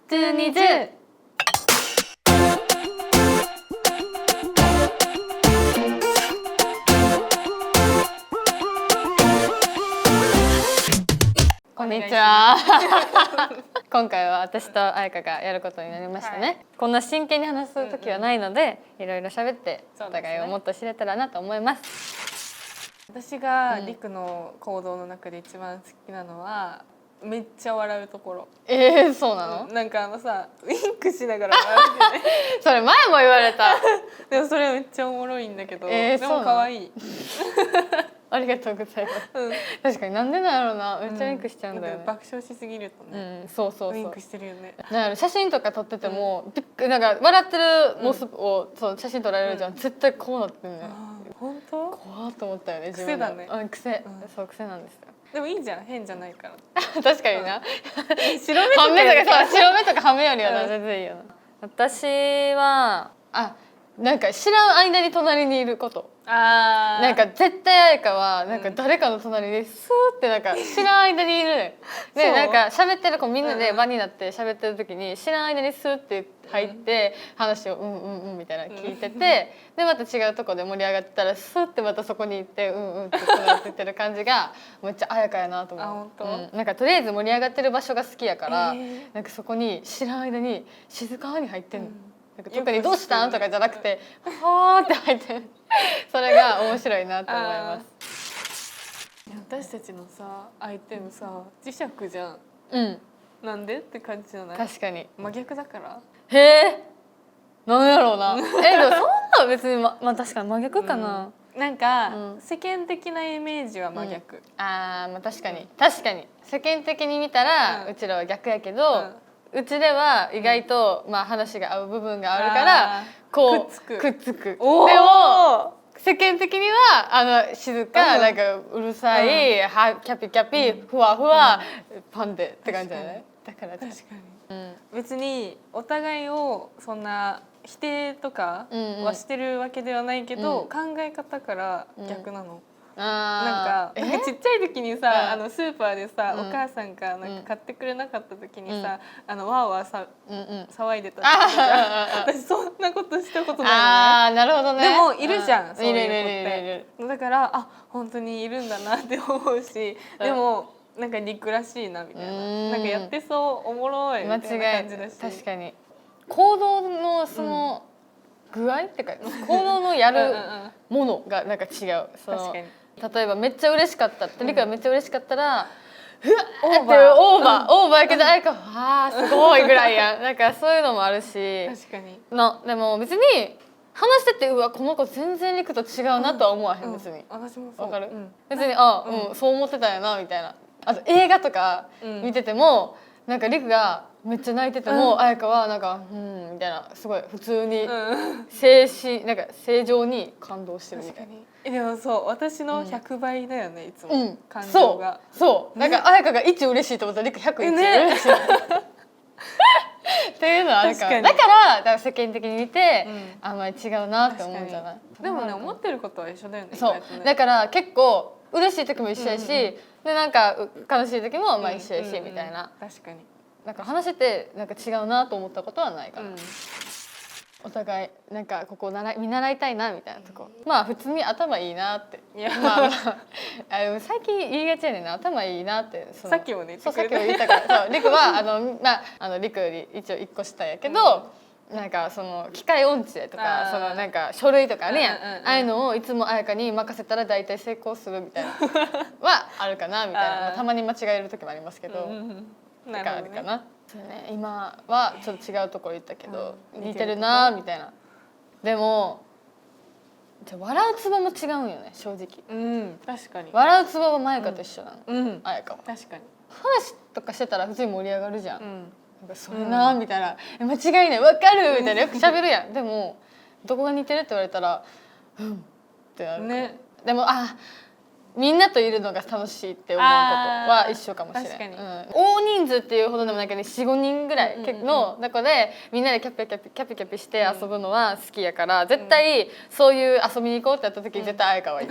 12こんにちは今回は私と彩香がやることになりましたね、はい、こんな真剣に話す時はないので、いろいろ喋ってお互いをもっと知れたらなと思います。私がりくの行動の中で一番好きなのは、めっちゃ笑うところ。そうなの？なんかさウインクしながら笑うねそれ前も言われたでもそれめっちゃおもろいんだけど、でも可愛いありがとうございます、確かになんでなんやろうな、めっちゃウインクしちゃうんだよね、爆笑しすぎるとね、そうウインクしてるよね。だから写真とか撮ってても、なんか笑ってるモスをそう写真撮られるじゃん、絶対こうなってるね。本当？怖っと思ったよね。癖だね。癖、そう癖なんですよ。でもいいじゃん、変じゃないから確かにな、白目とか白目とかはめよりは全然いいよな。私はなんか知らん間に隣にいること。なんか絶対彩香はなんか誰かの隣にスーってなんか知らん間にいるねで、なんか喋ってる子みんなで輪になって喋ってる時に知らん間にスーって入って話をみたいな聞いてて、でまた違うとこで盛り上がってたらスーってまたそこに行ってってなってる感じがめっちゃ彩香やなと思う。なんかとりあえず盛り上がってる場所が好きやから、なんかそこに知らん間に静かに入ってんの。特に「どうしたん?」とかじゃなくて「はー」って入ってそれが面白いなと思います。私たちのさ相手のさ磁石じゃん。なんでって感じじゃない？確かに真逆だから。へえ、なんやろうなでもそんな別に確かに真逆かな。なんか世間的なイメージは真逆。まあ確かに世間的に見たらうちらは逆やけど、うちでは意外とまあ話が合う部分があるからこうくっつく。でも世間的には静か、なんかうるさい、キャピキャピ、ふわふわ、パンデって感じじゃない？だから確かに別にお互いをそんな否定とかはしてるわけではないけど、考え方から逆なの。なんかちっちゃい時にさスーパーでさお母さんがなんか買ってくれなかった時にさわーわー騒いでたってさ、私そんなことしたことないのね。なるほどね。でもいるじゃん、そういう子って。だから本当にいるんだなって思うし、でもなんかリクらしいなみたいな、なんかやってそうおもろいみたいな感じだし。確かに行動のその具合っていうか行動のやるものがなんか違う。確かに。例えばめっちゃ嬉しかったってリクがめっちゃ嬉しかったらふわってオーバーやけど彩香はすごいぐらいやん。なんかそういうのもあるし、確かにでも別に話しててこの子全然リクと違うなとは思わへん。別に私もそう。わかる？別にそう思ってたんやなみたいな。あと映画とか見ててもなんかリクがめっちゃ泣いてても彩香はなんかみたいな、すごい普通になんか正常に感動してるみたいな。でもそう私の100倍だよね、いつも感情が。そうなんか彩香が1嬉しいと思ったらリク101嬉しいっていうのはあるから、だから世間的に見てあんまり違うなって思うんじゃない？でもね思ってることは一緒だよね。そうだから結構嬉しい時も一緒やし、でなんか悲しい時もまあ一緒やしみたいな。確かに。なんか話しててなんか違うなと思ったことはないから、お互いなんかここ見習いたいなみたいなとこ、まあ普通に頭いいなって。最近言いがちやねんな、頭いいなって。さっきもねさっきも言ったからリクはリクより一応1個下やけど、なんかその機械音痴とかそのなんか書類とかあるやん、ああいうのをいつも彩香に任せたら大体成功するみたいなはあるかなみたいな。たまに間違える時もありますけど、なんかあるかな。今はちょっと違うところ言ったけど似てるなみたいな。でも笑うツボも違うんよね正直。確かに笑うツボは舞香と一緒なの、彩香は。確かに話とかしてたら普通に盛り上がるじゃん、なんかそれなみたいな、間違いないわかるみたいなよく喋るやん。でもどこが似てるって言われたらってなるね。でもみんなといるのが楽しいって思うことは一緒かもしれない。大人数っていうほどでもないけど 4,5 人ぐらいの中でみんなでキャピキャピして遊ぶのは好きやから、絶対そういう遊びに行こうってやった時に絶対彩香はいい。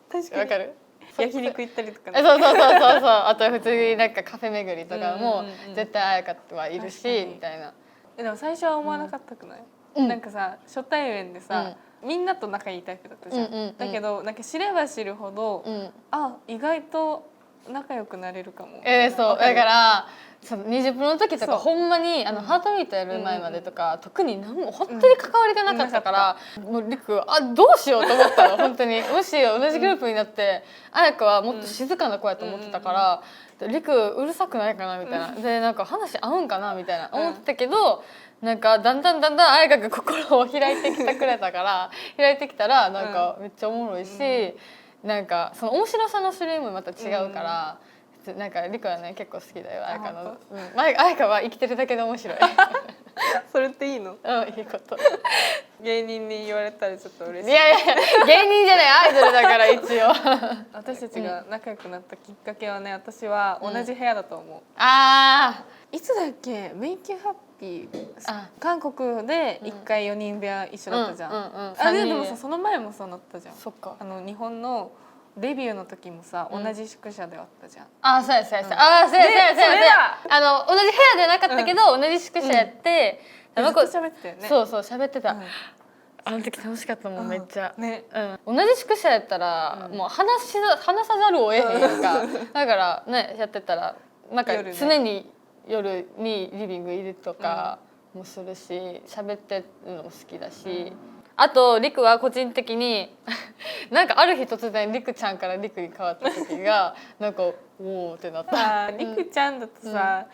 確かに。わかる？焼肉行ったりとかね。そうあと普通になんかカフェ巡りとかも絶対彩香はいるしみたいな。でも最初は思わなかったくない？なんかさ初対面でさ、みんなと仲いいタイプだったじゃん。だけどなんか知れば知るほど、あ、意外と仲良くなれるかも。そうだからその20分の時とかほんまにハートミートやる前までとか特に何も本当に関わりがなかったからもうりくどうしようと思ったの本当に。もし同じグループになって彩香はもっと静かな子やと思ってたからりくうるさくないかなみたいなでなんか話合うんかなみたいな思ってたけどなんかだんだん彩香が心を開いてきてくれたから開いてきたらなんかめっちゃおもろいしなんかその面白さの種類もまた違うから。なんかりくはね結構好きだよ彩香の。彩香は生きてるだけで面白い。それっていいの？いいこと。芸人に言われたらちょっと嬉しい。いや芸人じゃないアイドルだから一応。私たちが仲良くなったきっかけはね、私は同じ部屋だと思う。いつだっけ？メイキューハッピー韓国で1回4人部屋一緒だったじゃん。でもさその前もそうなったじゃん。そっか。日本のデビューの時もさ同じ宿舎であったじゃん。そうや同じ部屋でなかったけど同じ宿舎やってずっと喋ってたよね。そう喋ってた。あの時楽しかったもんめっちゃ。同じ宿舎やったらもう話さざるを得へんやんか。だからねやってたらなんか常に夜にリビングいるとかもするし喋ってるのも好きだし。あとりくは個人的になんかある日突然りくちゃんからりくに変わった時がなんかおおってなった。りくちゃんだとさ、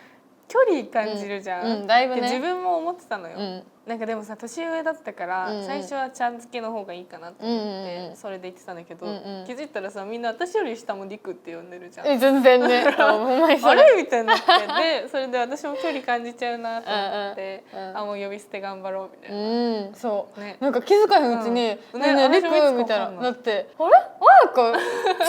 距離感じるじゃん。だいぶね。自分も思ってたのよ。なんかでもさ年上だったから最初はちゃん付けの方がいいかなと思ってそれで言ってたんだけど気づいたらさみんな私より下もりくって呼んでるじゃん。全然ね。あれみたいになってでそれで私も距離感じちゃうなと思ってもう呼び捨て頑張ろうみたいな。そうなんか気づかへんうちに「ねえねえりく」みたいななって「あれ彩香ちゃんじ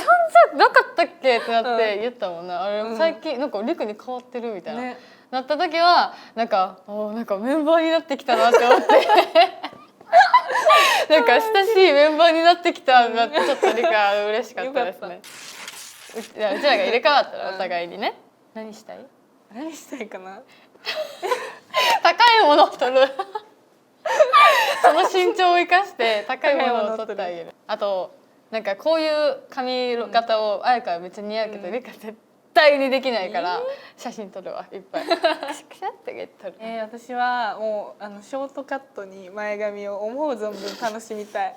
ゃなかったっけ?」ってなって言ったもんね。あれ最近なんかりくに変わってるみたいな。なった時はなんかメンバーになってきたなって思ってなんか親しいメンバーになってきたなってちょっとりか嬉しかったですね。うちらが入れ替わったらお互いにね。何したいかな。高いものを取るその身長を生かして高いものを取ってあげる。あとなんかこういう髪型を彩香はめっちゃ似合うけどりか絶対にできないから写真撮るわいっぱい。クシャクシャって撮る。私はもうショートカットに前髪を思う存分楽しみたい。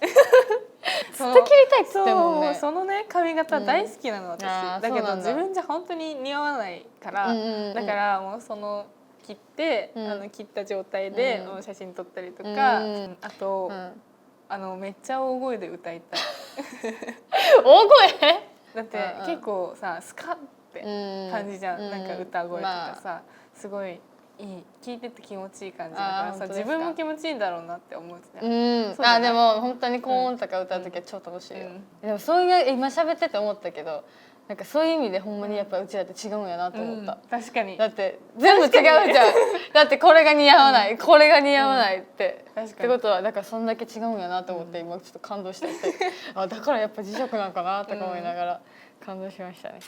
ずっと切りたいっつってもんね。そのね髪型大好きなの私。だけど自分じゃ本当に似合わないからだからもうその切って切った状態で写真撮ったりとかあとめっちゃ大声で歌いたい。大声？だって結構さスカッって感じじゃん。なんか歌声とかさすごいいい聞いてて気持ちいい感じだからさ自分も気持ちいいんだろうなって思うじゃん。でも本当に高音とか歌う時は超楽しいよ。でもそういう今喋ってて思ったけどなんかそういう意味でほんまにやっぱうちらって違うんやなと思った。確かに。だって全部違うじゃん。だってこれが似合わないこれが似合わないってってことはだからそんだけ違うんやなと思って今ちょっと感動したってだからやっぱ磁石なんかなとか思いながら感動しましたね。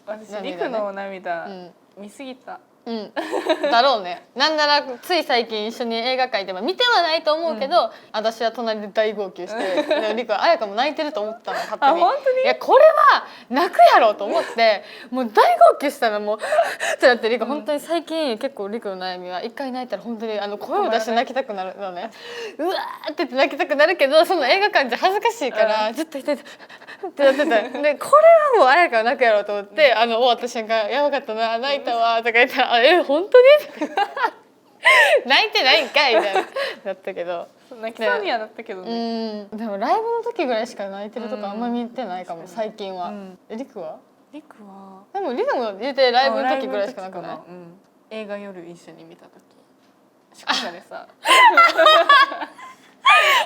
私りくの涙見すぎた。だろうね。なんならつい最近一緒に映画館でも見てはないと思うけど私は隣で大号泣してりくは彩香も泣いてると思ったの勝手に。いやこれは泣くやろと思ってもう大号泣したのもうってなってりく本当に最近結構りくの悩みは一回泣いたら本当に声を出して泣きたくなるのね。うわーって言って泣きたくなるけどその映画館じゃ恥ずかしいからずっと一人でってなってた。でこれはもう彩香は泣くやろと思って終わった瞬間「やばかったな泣いたわ」とか言ったら本当に泣いてないんかいみたいなだったけど泣きそうにはなったけどね。でもライブの時ぐらいしか泣いてるとかあんま見てないかも最近は。りくはでもりくも言うてライブの時ぐらいしかなくない？映画夜一緒に見た時宿舎でさ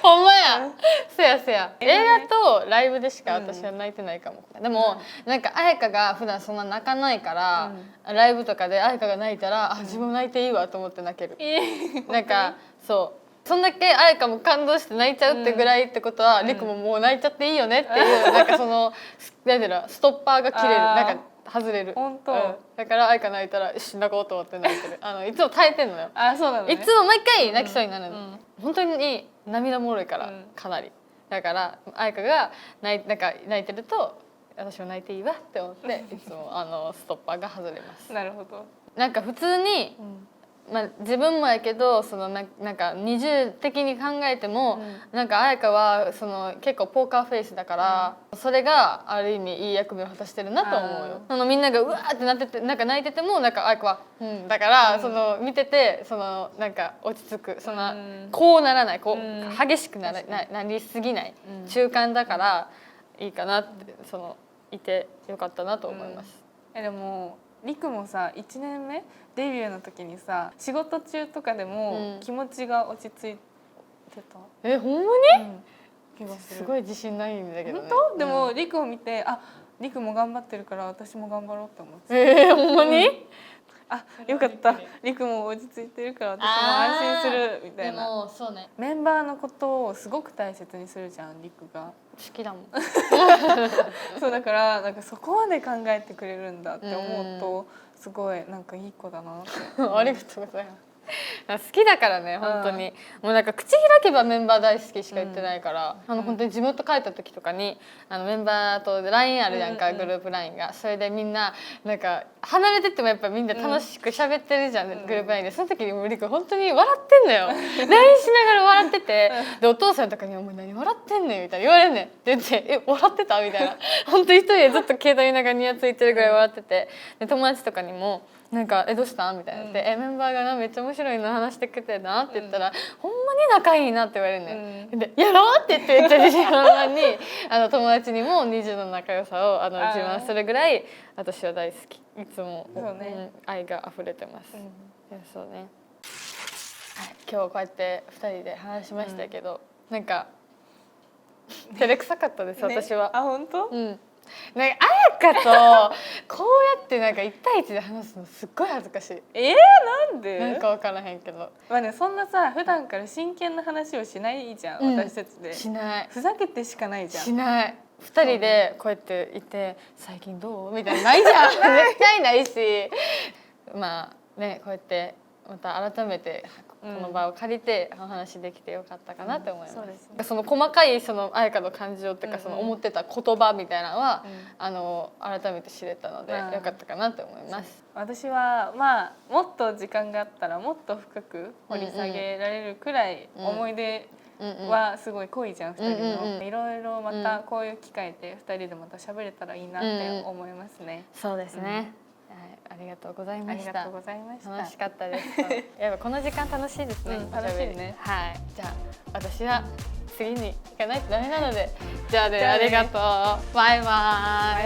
ほんまやせや映画とライブでしか私は泣いてないかも。でもなんか彩香が普段そんな泣かないからライブとかで彩香が泣いたら自分泣いていいわと思って泣ける。なんかそそんだけ彩香も感動して泣いちゃうってぐらいってことは、りくももう泣いちゃっていいよねっていうなんかそのなんていうのストッパーが切れるなんか外れる。本当、だから彩香泣いたら一瞬泣こうと思って泣いてる。いつも耐えてんのよ。そうなのね。いつも毎回泣きそうになるの。本当に涙もろいからかなり。だから彩香が泣いてると私も泣いていいわって思っていつもストッパーが外れます。なるほど。なんか普通に、まあ、自分もやけどそのなんか二重的に考えても、なんか彩香はその結構ポーカーフェイスだから、それがある意味いい役目を果たしてるなと思うよ。そのみんながうわーってなっててなんか泣いててもなんか彩香は「だから、その見ててそのなんか落ち着くその、こうならないこう、激しくなりすぎない、中間だからいいかなってそのいてよかったなと思います。でもりくもさ1年目デビューの時にさ仕事中とかでも気持ちが落ち着いてた。ほんまに？すごい自信ないんだけどね。本当？でもりくを見てりくも頑張ってるから私も頑張ろうって思って。ほんまに？よかったりくも落ち着いてるから私も安心するみたいな。でもそうね、メンバーのことをすごく大切にするじゃんりくが。好きだもん。そうだからなんかそこまで考えてくれるんだって思うとすごいなんかいい子だなって。ありがとうございます。好きだからね本当に、もうなんか口開けばメンバー大好きしか言ってないから、本当に地元帰った時とかにメンバーと LINE あるやんか、グループ LINE が。それでみんななんか離れてってもやっぱみんな楽しく喋ってるじゃん、グループ LINE で。その時に森君本当に笑ってんのよ。 LINE しながら笑ってて、でお父さんとかに「お前何笑ってんねん」みたいな言われんねんって言って「笑ってた?」みたいな。本当に一人でずっと携帯見ながらニヤついてるぐらい笑ってて、で友達とかにもなんかどうしたみたいなってメンバーがなめっちゃ面白いの話してくれてなって言ったら、ほんまに仲いいなって言われるね、でやろうって言ってめっちゃ自信満々に友達にも20の仲良さを自慢するぐらい私は大好き。いつも、愛が溢れてます。そうね、今日こうやって2人で話しましたけど、なんか照れくさかったです私は。本当？なんか彩香とこうやってなんか1対1で話すのすっごい恥ずかしい。なんで？なんか分からへんけど。まあね、そんなさ普段から真剣な話をしないじゃん、私たちで。しない。ふざけてしかないじゃん。しない。2人でこうやっていて「最近どう?」みたいなないじゃん。絶対ないし、まあねこうやってまた改めてこの場を借りてお話できてよかったかなって思います。そうですね。その細かいその彩香の感情っていうか、その思ってた言葉みたいなのは改めて知れたのでよかったかなと思います。私はまあもっと時間があったらもっと深く掘り下げられるくらい思い出はすごい濃いじゃん、2人の。いろいろまたこういう機会で2人でまた喋れたらいいなって思いますね。そうですね。ありがとうございました。ありがとうございました。楽しかったです。やっぱこの時間楽しいですね。楽しいね。はい。じゃあ私は次に行かないとダメなので、じゃあね、ありがとう。バイバイ。